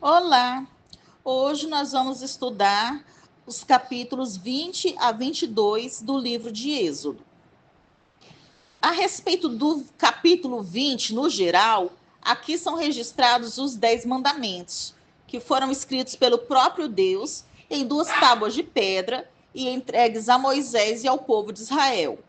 Olá! Hoje nós vamos estudar os capítulos 20 a 22 do livro de Êxodo. A respeito do capítulo 20, no geral, aqui são registrados os 10 mandamentos, que foram escritos pelo próprio Deus em 2 tábuas de pedra e entregues a Moisés e ao povo de Israel.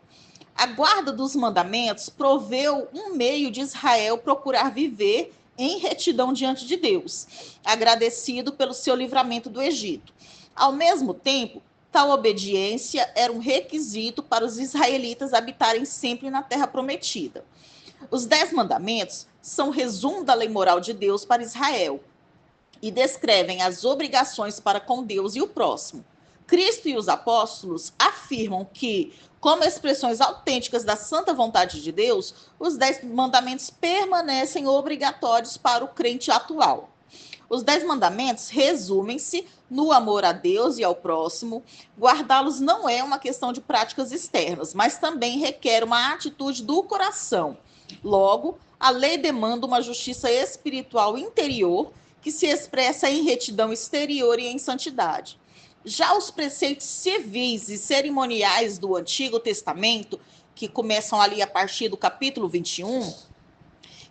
A guarda dos mandamentos proveu um meio de Israel procurar viver em retidão diante de Deus, agradecido pelo seu livramento do Egito. Ao mesmo tempo, tal obediência era um requisito para os israelitas habitarem sempre na terra prometida. Os 10 mandamentos são um resumo da lei moral de Deus para Israel e descrevem as obrigações para com Deus e o próximo. Cristo e os apóstolos afirmam que, como expressões autênticas da santa vontade de Deus, os 10 mandamentos permanecem obrigatórios para o crente atual. Os 10 mandamentos resumem-se no amor a Deus e ao próximo. Guardá-los não é uma questão de práticas externas, mas também requer uma atitude do coração. Logo, a lei demanda uma justiça espiritual interior que se expressa em retidão exterior e em santidade. Já os preceitos civis e cerimoniais do Antigo Testamento, que começam ali a partir do capítulo 21,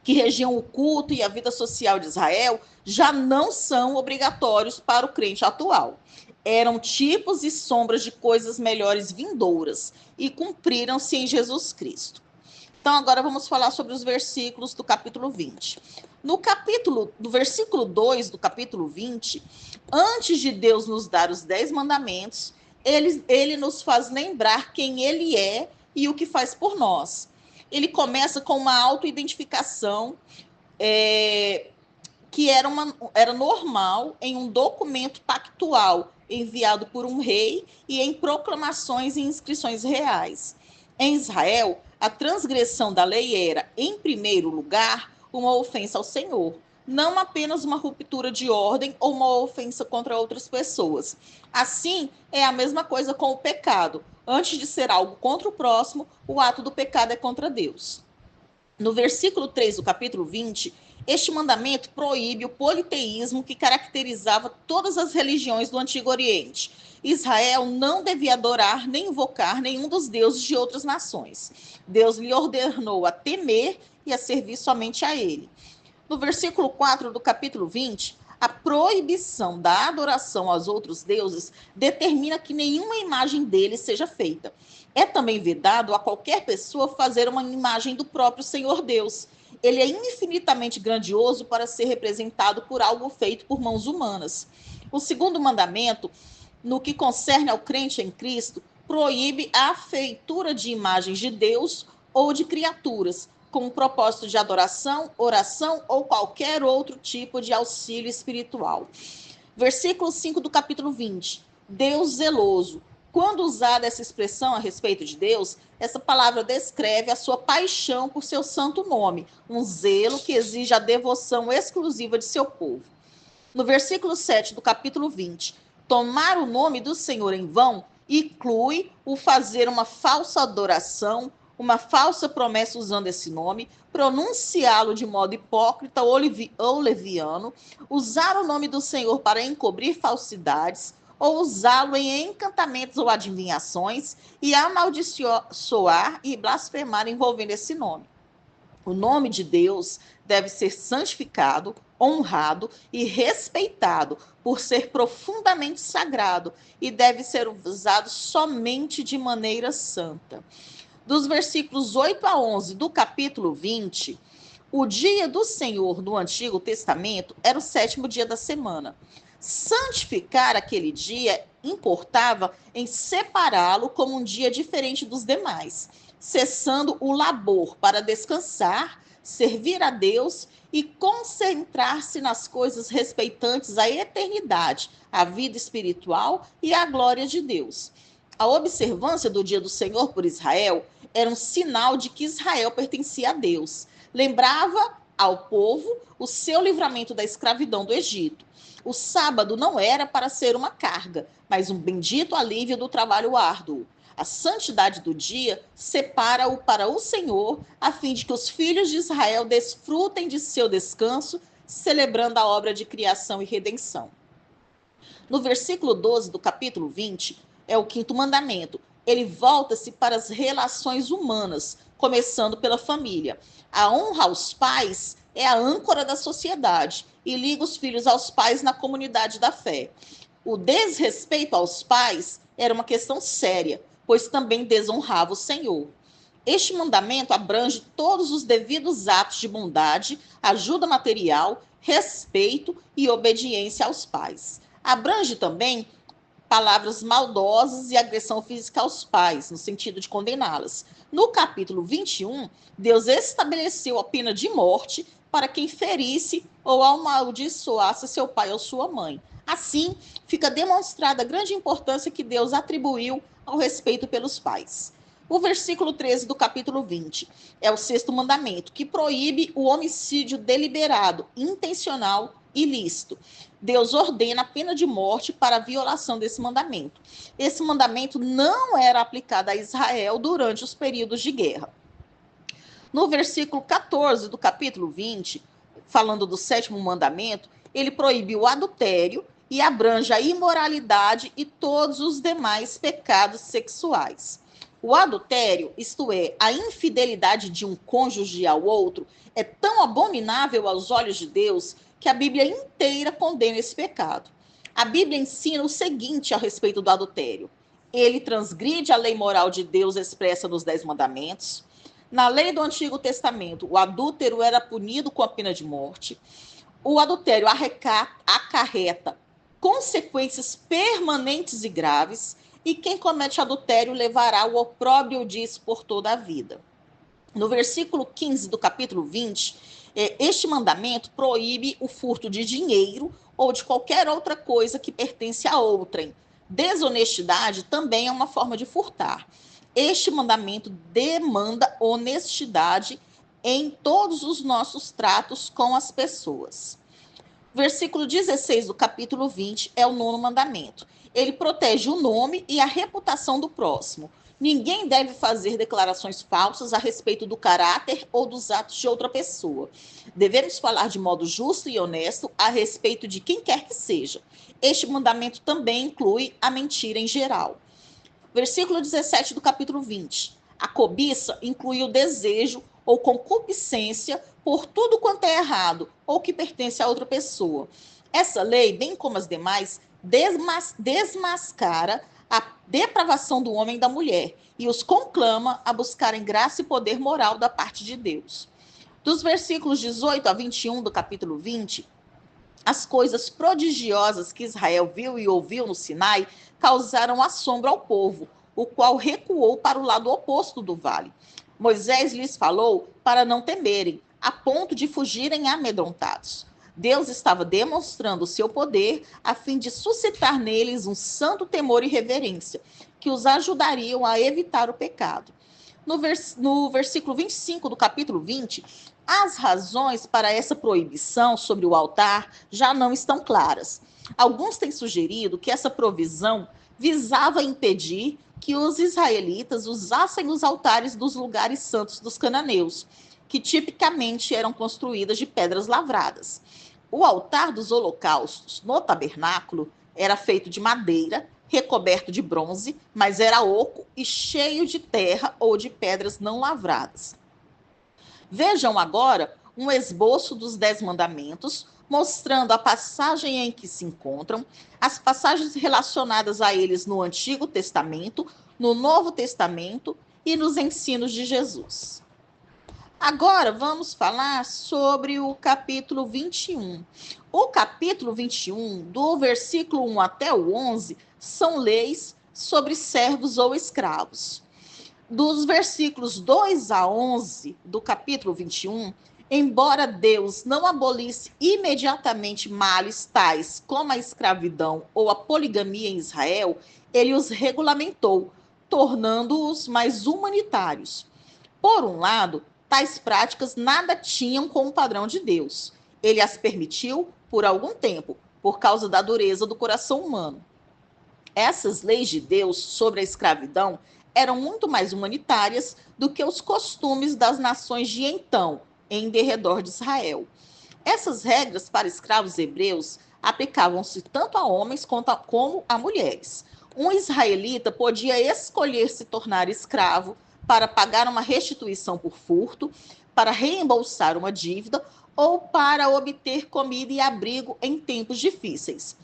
que regiam o culto e a vida social de Israel, já não são obrigatórios para o crente atual. Eram tipos e sombras de coisas melhores vindouras e cumpriram-se em Jesus Cristo. Então, agora vamos falar sobre os versículos do capítulo 20. Do versículo 2 do capítulo 20, antes de Deus nos dar os 10 mandamentos, ele nos faz lembrar quem ele é e o que faz por nós. Ele começa com uma autoidentificação que era normal em um documento pactual enviado por um rei e em proclamações e inscrições reais. Em Israel, a transgressão da lei era, em primeiro lugar, uma ofensa ao Senhor, não apenas uma ruptura de ordem ou uma ofensa contra outras pessoas. Assim, é a mesma coisa com o pecado. Antes de ser algo contra o próximo, o ato do pecado é contra Deus. No versículo 3 do capítulo 20, este mandamento proíbe o politeísmo que caracterizava todas as religiões do Antigo Oriente. Israel não devia adorar nem invocar nenhum dos deuses de outras nações. Deus lhe ordenou a temer e a servir somente a ele. No versículo 4 do capítulo 20, a proibição da adoração aos outros deuses determina que nenhuma imagem deles seja feita. É também vedado a qualquer pessoa fazer uma imagem do próprio Senhor Deus. Ele é infinitamente grandioso para ser representado por algo feito por mãos humanas. O segundo mandamento, no que concerne ao crente em Cristo, proíbe a feitura de imagens de Deus ou de criaturas, com o propósito de adoração, oração ou qualquer outro tipo de auxílio espiritual. Versículo 5 do capítulo 20. Deus zeloso. Quando usada essa expressão a respeito de Deus, essa palavra descreve a sua paixão por seu santo nome, um zelo que exige a devoção exclusiva de seu povo. No versículo 7 do capítulo 20, tomar o nome do Senhor em vão inclui o fazer uma falsa adoração, uma falsa promessa usando esse nome, pronunciá-lo de modo hipócrita ou leviano, usar o nome do Senhor para encobrir falsidades, ou usá-lo em encantamentos ou adivinhações, e amaldiçoar e blasfemar envolvendo esse nome. O nome de Deus deve ser santificado, honrado e respeitado por ser profundamente sagrado e deve ser usado somente de maneira santa. Dos versículos 8 a 11 do capítulo 20, o dia do Senhor no Antigo Testamento era o 7º dia da semana. Santificar aquele dia importava em separá-lo como um dia diferente dos demais, cessando o labor para descansar, servir a Deus e concentrar-se nas coisas respeitantes à eternidade, à vida espiritual e à glória de Deus. A observância do dia do Senhor por Israel era um sinal de que Israel pertencia a Deus. Lembrava ao povo o seu livramento da escravidão do Egito. O sábado não era para ser uma carga, mas um bendito alívio do trabalho árduo. A santidade do dia separa-o para o Senhor, a fim de que os filhos de Israel desfrutem de seu descanso celebrando a obra de criação e redenção. No versículo 12 do capítulo 20, é o quinto mandamento. Ele volta-se para as relações humanas, começando pela família. A honra aos pais é a âncora da sociedade e liga os filhos aos pais na comunidade da fé. O desrespeito aos pais era uma questão séria, pois também desonrava o Senhor. Este mandamento abrange todos os devidos atos de bondade, ajuda material, respeito e obediência aos pais. Abrange também palavras maldosas e agressão física aos pais, no sentido de condená-las. No capítulo 21, Deus estabeleceu a pena de morte para quem ferisse ou amaldiçoasse seu pai ou sua mãe. Assim, fica demonstrada a grande importância que Deus atribuiu ao respeito pelos pais. O versículo 13 do capítulo 20 é o sexto mandamento, que proíbe o homicídio deliberado, intencional e ilícito. Deus ordena a pena de morte para a violação desse mandamento. Esse mandamento não era aplicado a Israel durante os períodos de guerra. No versículo 14 do capítulo 20, falando do sétimo mandamento, ele proíbe o adultério e abrange a imoralidade e todos os demais pecados sexuais. O adultério, isto é, a infidelidade de um cônjuge ao outro, é tão abominável aos olhos de Deus que a Bíblia inteira condena esse pecado. A Bíblia ensina o seguinte a respeito do adultério. Ele transgride a lei moral de Deus expressa nos 10 mandamentos. Na lei do Antigo Testamento, o adúltero era punido com a pena de morte. O adultério acarreta consequências permanentes e graves, e quem comete adultério levará o opróbrio disso por toda a vida. No versículo 15 do capítulo 20, este mandamento proíbe o furto de dinheiro ou de qualquer outra coisa que pertence a outrem. Desonestidade também é uma forma de furtar. Este mandamento demanda honestidade em todos os nossos tratos com as pessoas. Versículo 16 do capítulo 20 é o nono mandamento. Ele protege o nome e a reputação do próximo. Ninguém deve fazer declarações falsas a respeito do caráter ou dos atos de outra pessoa. Devemos falar de modo justo e honesto a respeito de quem quer que seja. Este mandamento também inclui a mentira em geral. Versículo 17 do capítulo 20. A cobiça inclui o desejo ou concupiscência por tudo quanto é errado ou que pertence a outra pessoa. Essa lei, bem como as demais, desmascara a depravação do homem e da mulher e os conclama a buscarem graça e poder moral da parte de Deus. Dos versículos 18 a 21 do capítulo 20, as coisas prodigiosas que Israel viu e ouviu no Sinai causaram assombro ao povo, o qual recuou para o lado oposto do vale. Moisés lhes falou para não temerem, a ponto de fugirem amedrontados. Deus estava demonstrando o seu poder a fim de suscitar neles um santo temor e reverência, que os ajudariam a evitar o pecado. No versículo 25 do capítulo 20, as razões para essa proibição sobre o altar já não estão claras. Alguns têm sugerido que essa provisão visava impedir que os israelitas usassem os altares dos lugares santos dos cananeus, que tipicamente eram construídas de pedras lavradas. O altar dos holocaustos no tabernáculo era feito de madeira, recoberto de bronze, mas era oco e cheio de terra ou de pedras não lavradas. Vejam agora um esboço dos 10 mandamentos, mostrando a passagem em que se encontram, as passagens relacionadas a eles no Antigo Testamento, no Novo Testamento e nos ensinos de Jesus. Agora vamos falar sobre o capítulo 21. O capítulo 21, do versículo 1 até o 11, são leis sobre servos ou escravos. Dos versículos 2 a 11 do capítulo 21, embora Deus não abolisse imediatamente males tais como a escravidão ou a poligamia em Israel, ele os regulamentou, tornando-os mais humanitários. Por um lado, tais práticas nada tinham com o padrão de Deus. Ele as permitiu por algum tempo, por causa da dureza do coração humano. Essas leis de Deus sobre a escravidão eram muito mais humanitárias do que os costumes das nações de então, em derredor de Israel. Essas regras para escravos hebreus aplicavam-se tanto a homens como a mulheres. Um israelita podia escolher se tornar escravo para pagar uma restituição por furto, para reembolsar uma dívida ou para obter comida e abrigo em tempos difíceis.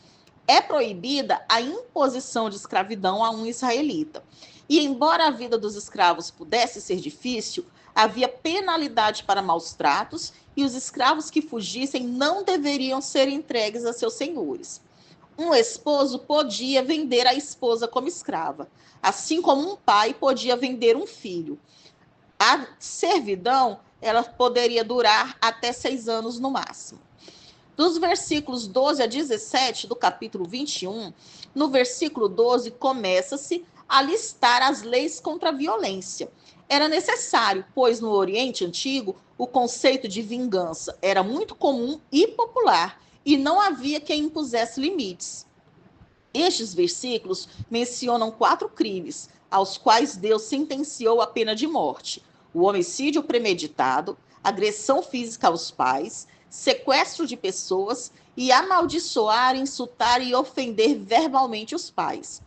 É proibida a imposição de escravidão a um israelita. E embora a vida dos escravos pudesse ser difícil, havia penalidade para maus tratos e os escravos que fugissem não deveriam ser entregues a seus senhores. Um esposo podia vender a esposa como escrava, assim como um pai podia vender um filho. A servidão, ela poderia durar até 6 anos no máximo. Dos versículos 12 a 17 do capítulo 21, no versículo 12 começa-se a listar as leis contra a violência. Era necessário, pois no Oriente Antigo o conceito de vingança era muito comum e popular, e não havia quem impusesse limites. Estes versículos mencionam 4 crimes, aos quais Deus sentenciou a pena de morte: o homicídio premeditado, agressão física aos pais, sequestro de pessoas e amaldiçoar, insultar e ofender verbalmente os pais.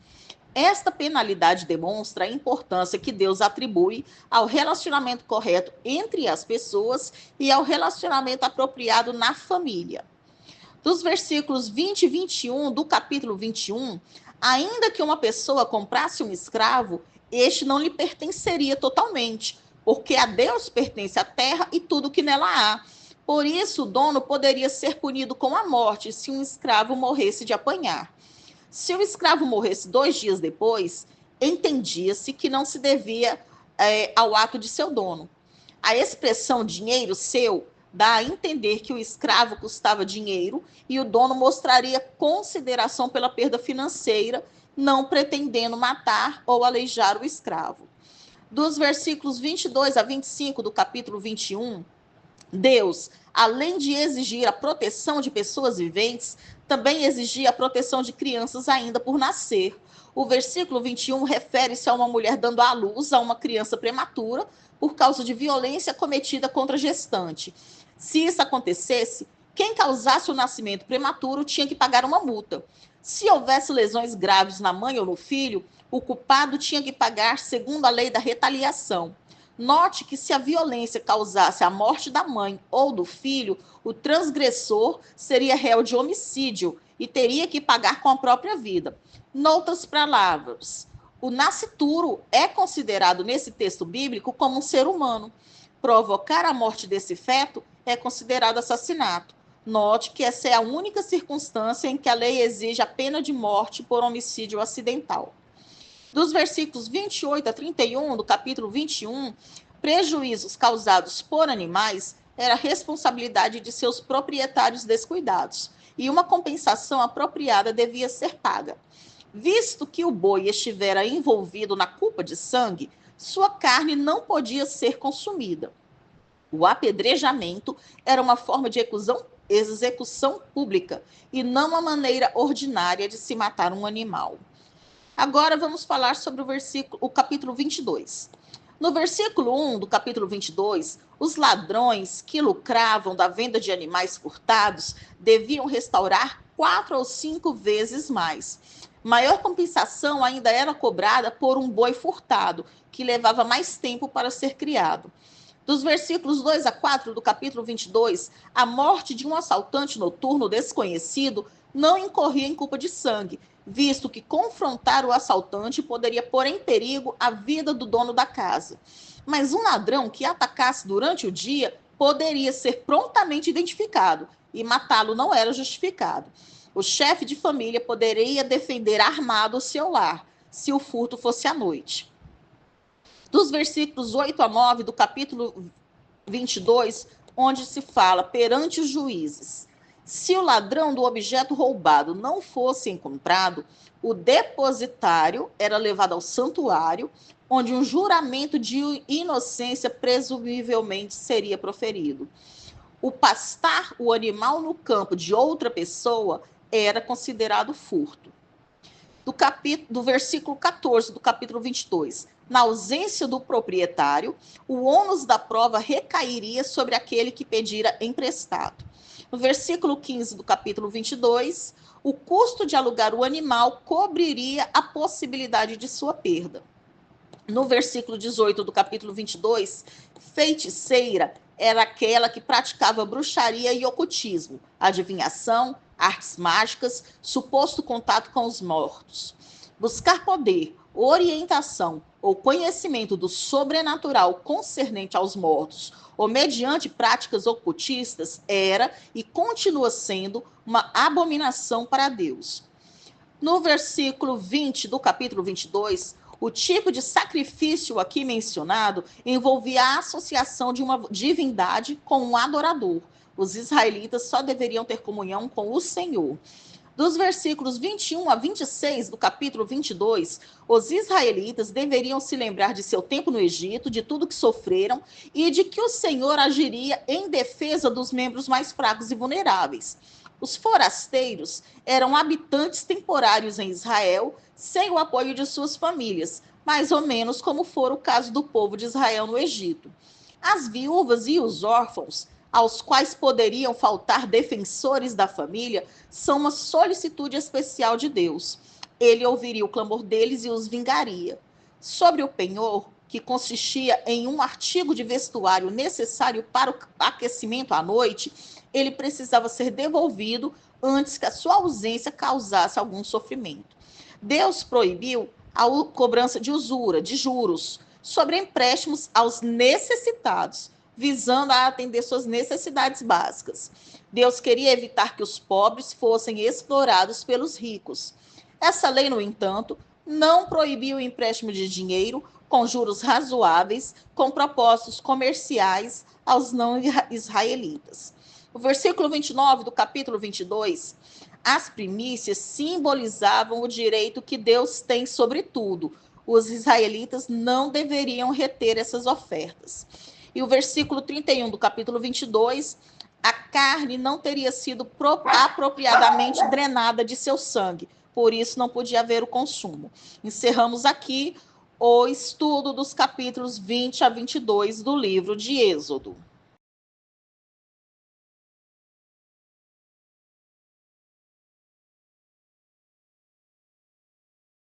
Esta penalidade demonstra a importância que Deus atribui ao relacionamento correto entre as pessoas e ao relacionamento apropriado na família. Dos versículos 20 e 21 do capítulo 21, ainda que uma pessoa comprasse um escravo, este não lhe pertenceria totalmente, porque a Deus pertence a terra e tudo que nela há. Por isso, o dono poderia ser punido com a morte se um escravo morresse de apanhar. Se o escravo morresse 2 dias depois, entendia-se que não se devia ao ato de seu dono. A expressão dinheiro seu dá a entender que o escravo custava dinheiro e o dono mostraria consideração pela perda financeira, não pretendendo matar ou aleijar o escravo. Dos versículos 22 a 25 do capítulo 21, Deus, além de exigir a proteção de pessoas viventes, também exigia a proteção de crianças ainda por nascer. O versículo 21 refere-se a uma mulher dando à luz a uma criança prematura por causa de violência cometida contra a gestante. Se isso acontecesse, quem causasse o nascimento prematuro tinha que pagar uma multa. Se houvesse lesões graves na mãe ou no filho, o culpado tinha que pagar segundo a lei da retaliação. Note que se a violência causasse a morte da mãe ou do filho, o transgressor seria réu de homicídio e teria que pagar com a própria vida. Noutras palavras, o nascituro é considerado nesse texto bíblico como um ser humano. Provocar a morte desse feto é considerado assassinato. Note que essa é a única circunstância em que a lei exige a pena de morte por homicídio acidental. Dos versículos 28 a 31 do capítulo 21, prejuízos causados por animais era responsabilidade de seus proprietários descuidados, e uma compensação apropriada devia ser paga. Visto que o boi estivera envolvido na culpa de sangue, sua carne não podia ser consumida. O apedrejamento era uma forma de execução pública e não uma maneira ordinária de se matar um animal. Agora vamos falar sobre o capítulo 22. No versículo 1 do capítulo 22, os ladrões que lucravam da venda de animais furtados deviam restaurar 4 ou 5 vezes mais. Maior compensação ainda era cobrada por um boi furtado, que levava mais tempo para ser criado. Dos versículos 2 a 4 do capítulo 22, a morte de um assaltante noturno desconhecido não incorria em culpa de sangue, visto que confrontar o assaltante poderia pôr em perigo a vida do dono da casa. Mas um ladrão que atacasse durante o dia poderia ser prontamente identificado, e matá-lo não era justificado. O chefe de família poderia defender armado o seu lar, se o furto fosse à noite. Dos versículos 8 a 9 do capítulo 22, onde se fala perante os juízes. Se o ladrão do objeto roubado não fosse encontrado, o depositário era levado ao santuário, onde um juramento de inocência presumivelmente seria proferido. O pastar o animal no campo de outra pessoa era considerado furto. Do versículo 14 do capítulo 22. Na ausência do proprietário, o ônus da prova recairia sobre aquele que pedira emprestado. No versículo 15 do capítulo 22, o custo de alugar o animal cobriria a possibilidade de sua perda. No versículo 18 do capítulo 22, feiticeira era aquela que praticava bruxaria e ocultismo, adivinhação, artes mágicas, suposto contato com os mortos. Buscar poder, orientação ou conhecimento do sobrenatural concernente aos mortos ou mediante práticas ocultistas era e continua sendo uma abominação para Deus. No versículo 20 do capítulo 22, o tipo de sacrifício aqui mencionado envolvia a associação de uma divindade com um adorador. Os israelitas só deveriam ter comunhão com o Senhor. Dos versículos 21 a 26 do capítulo 22, os israelitas deveriam se lembrar de seu tempo no Egito, de tudo que sofreram e de que o Senhor agiria em defesa dos membros mais fracos e vulneráveis. Os forasteiros eram habitantes temporários em Israel, sem o apoio de suas famílias, mais ou menos como for o caso do povo de Israel no Egito. As viúvas e os órfãos, aos quais poderiam faltar defensores da família, são uma solicitude especial de Deus. Ele ouviria o clamor deles e os vingaria. Sobre o penhor, que consistia em um artigo de vestuário necessário para o aquecimento à noite, ele precisava ser devolvido antes que a sua ausência causasse algum sofrimento. Deus proibiu a cobrança de usura, de juros, sobre empréstimos aos necessitados, visando a atender suas necessidades básicas. Deus queria evitar que os pobres fossem explorados pelos ricos. Essa lei, no entanto, não proibia o empréstimo de dinheiro com juros razoáveis, com propósitos comerciais aos não israelitas. O versículo 29 do capítulo 22, as primícias simbolizavam o direito que Deus tem sobre tudo. Os israelitas não deveriam reter essas ofertas. E o versículo 31 do capítulo 22, a carne não teria sido apropriadamente drenada de seu sangue, por isso não podia haver o consumo. Encerramos aqui o estudo dos capítulos 20 a 22 do livro de Êxodo.